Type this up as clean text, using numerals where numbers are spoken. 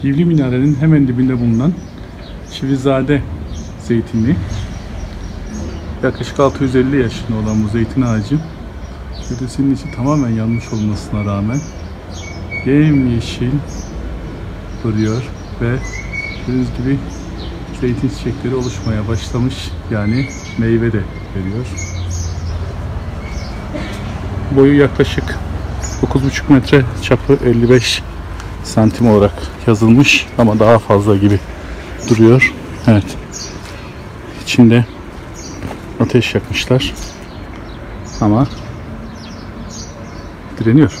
Divli Minare'nin hemen dibinde bulunan Çivizade zeytinliği. Yaklaşık 650 yaşında olan bu zeytin ağacı gövdesinin içi tamamen yanmış olmasına rağmen yemyeşil duruyor ve gördüğünüz gibi zeytin çiçekleri oluşmaya başlamış, yani meyve de veriyor. Boyu yaklaşık 9,5 metre, çapı 55 santim olarak yazılmış ama daha fazla gibi duruyor. Evet. İçinde ateş yakmışlar ama direniyor.